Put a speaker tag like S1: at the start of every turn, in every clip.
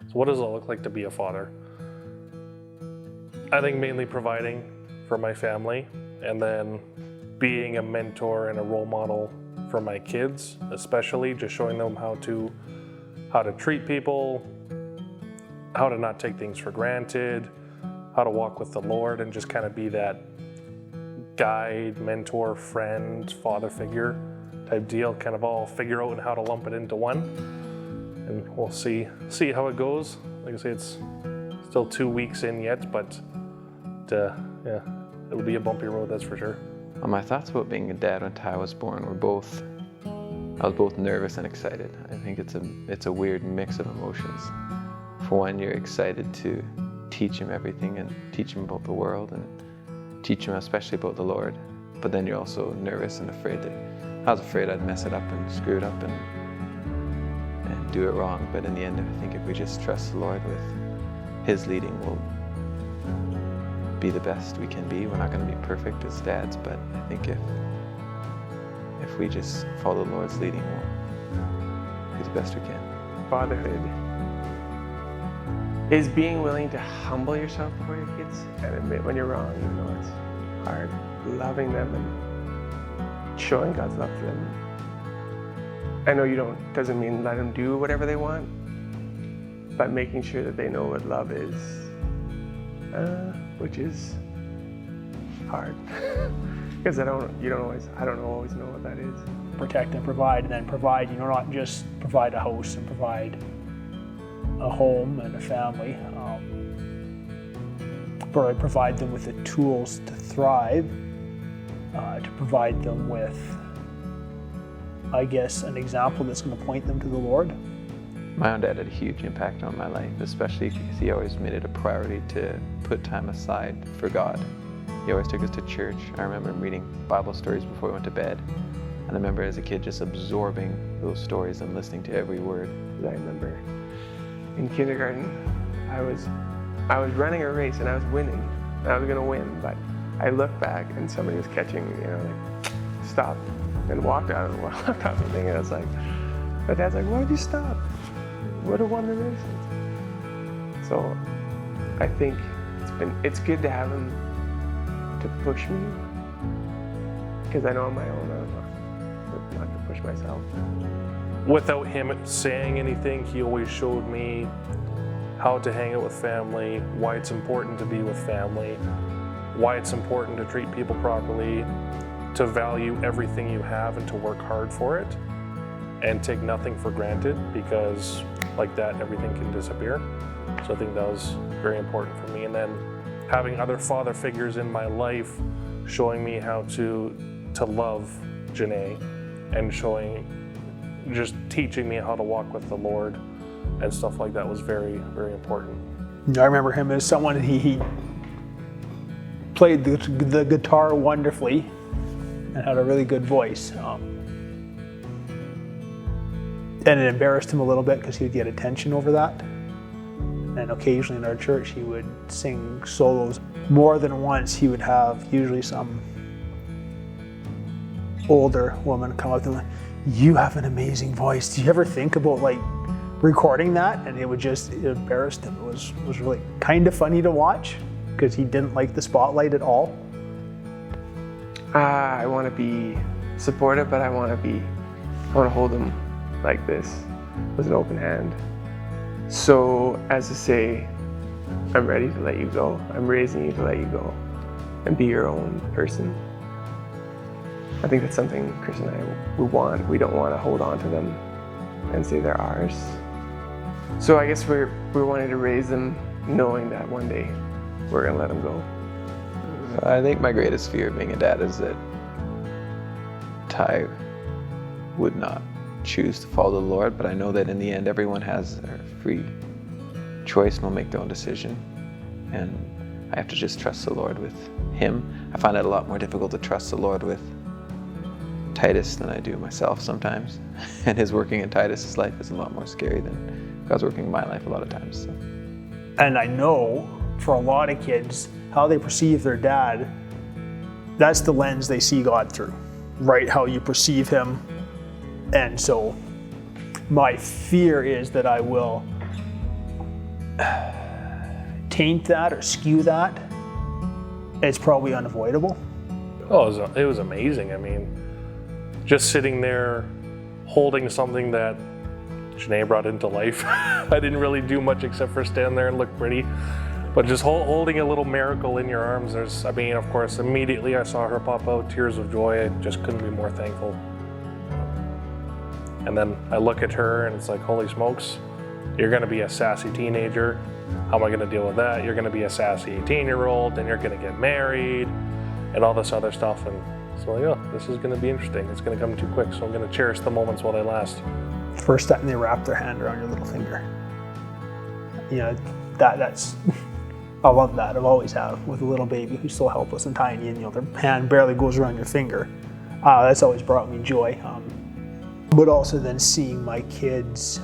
S1: So what does it look like to be a father? I think mainly providing for my family, and then being a mentor and a role model for my kids, especially just showing them how to treat people, how to not take things for granted, how to walk with the Lord, and just kind of be that guide, mentor, friend, father figure type deal, kind of all figure out how to lump it into one. And we'll see how it goes. Like I say, it's still 2 weeks in yet, but yeah, it would be a bumpy road, that's for sure.
S2: My thoughts about being a dad when Ty was born were I was both nervous and excited. I think it's a weird mix of emotions. For one, you're excited to teach him everything and teach him about the world and teach him especially about the Lord. But then you're also nervous and afraid I was afraid I'd mess it up and screw it up and do it wrong. But in the end, I think if we just trust the Lord with His leading, we'll be the best we can be. We're not going to be perfect as dads, but I think if we just follow the Lord's leading, we'll be the best we can.
S3: Fatherhood is being willing to humble yourself before your kids and admit when you're wrong, even though it's hard. Loving them and showing God's love to them. I know doesn't mean let them do whatever they want, but making sure that they know what love is, which is hard. Because I don't always know what that is.
S4: Protect and provide, and then provide, not just provide a house and provide a home and a family, but provide them with the tools to thrive, to provide them with, I guess, an example that's going to point them to the Lord.
S2: My own dad had a huge impact on my life, especially because he always made it a priority to put time aside for God. He always took us to church. I remember him reading Bible stories before we went to bed. And I remember as a kid just absorbing those stories and listening to every word.
S3: I remember in kindergarten, I was running a race and I was winning. And I was going to win, but I looked back and somebody was catching me, like, stop, and walked out and walked out the thing. And I was like, my dad's like, why did you stop? Would have won the race. So I think it's good to have him to push me, because I know on my own I'm not to push myself.
S1: Without him saying anything, he always showed me how to hang out with family, why it's important to be with family, why it's important to treat people properly, to value everything you have and to work hard for it, and take nothing for granted, because like that, everything can disappear. So I think that was very important for me. And then having other father figures in my life showing me how to love Janae, and just teaching me how to walk with the Lord and stuff like that was very, very important.
S4: I remember him as someone, he played the guitar wonderfully and had a really good voice. And it embarrassed him a little bit because he would get attention over that. And occasionally in our church he would sing solos. More than once he would have usually some older woman come up to him like, you have an amazing voice. Do you ever think about recording that? And it embarrassed him. It was really kind of funny to watch because he didn't like the spotlight at all.
S3: I want to be supportive, but I want to hold him like this with an open hand. So as to say, I'm ready to let you go. I'm raising you to let you go and be your own person. I think that's something Chris and I want. We don't want to hold on to them and say they're ours. So I guess we're wanting to raise them knowing that one day we're going to let them go.
S2: I think my greatest fear of being a dad is that Ty would not choose to follow the Lord, but I know that in the end everyone has their free choice and will make their own decision, and I have to just trust the Lord with him. I find it a lot more difficult to trust the Lord with Titus than I do myself sometimes, and his working in Titus's life is a lot more scary than God's working in my life a lot of times. So.
S4: And I know for a lot of kids, how they perceive their dad, that's the lens they see God through, right? How you perceive him. And so my fear is that I will taint that or skew that, it's probably unavoidable.
S1: Oh, it was amazing. I mean, just sitting there holding something that Janae brought into life. I didn't really do much except for stand there and look pretty. But just holding a little miracle in your arms, I mean, of course, immediately I saw her pop out, tears of joy. I just couldn't be more thankful. And then I look at her and it's like, holy smokes, you're gonna be a sassy teenager. How am I gonna deal with that? You're gonna be a sassy 18-year-old, then you're gonna get married, and all this other stuff. And so like, oh, this is gonna be interesting. It's gonna come too quick, so I'm gonna cherish the moments while they last.
S4: First time they wrap their hand around your little finger. You know, that's, I love that. I've always have with a little baby who's so helpless and tiny, and you know, their hand barely goes around your finger. That's always brought me joy. But also then seeing my kids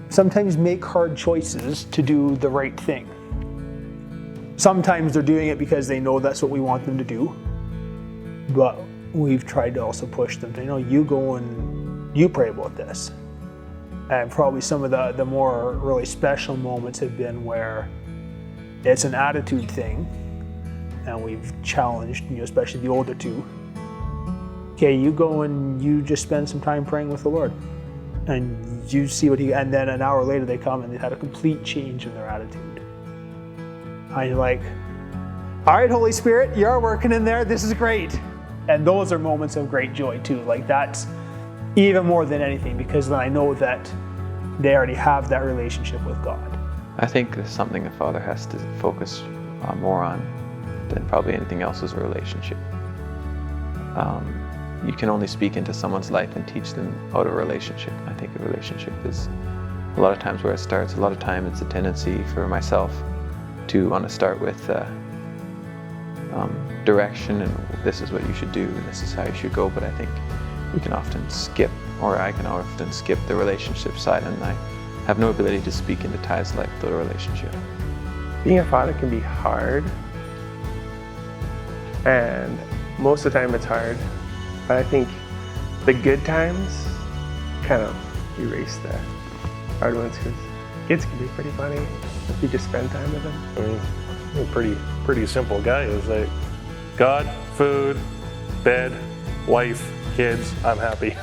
S4: sometimes make hard choices to do the right thing. Sometimes they're doing it because they know that's what we want them to do, but we've tried to also push them to, you know, you go and you pray about this. And probably some of the more really special moments have been where it's an attitude thing, and we've challenged, you know, especially the older two. Okay, you go and you just spend some time praying with the Lord, and you see what and then an hour later they come and they've had a complete change in their attitude. And you're like, all right, Holy Spirit, you're working in there, this is great. And those are moments of great joy too. Like that's even more than anything, because then I know that they already have that relationship with God.
S2: I think there's something a father has to focus more on than probably anything else is a relationship. You can only speak into someone's life and teach them out of a relationship. I think a relationship is a lot of times where it starts. A lot of time it's a tendency for myself to want to start with direction and this is what you should do and this is how you should go, but I think we can often skip, or I can often skip the relationship side, and I have no ability to speak into Ty's life without a relationship.
S3: Being a father can be hard, and most of the time it's hard, but I think the good times kind of erase the hard ones, because kids can be pretty funny if you just spend time with them.
S1: I mean, I'm a pretty simple guy. It's like God, food, bed, wife, kids, I'm happy.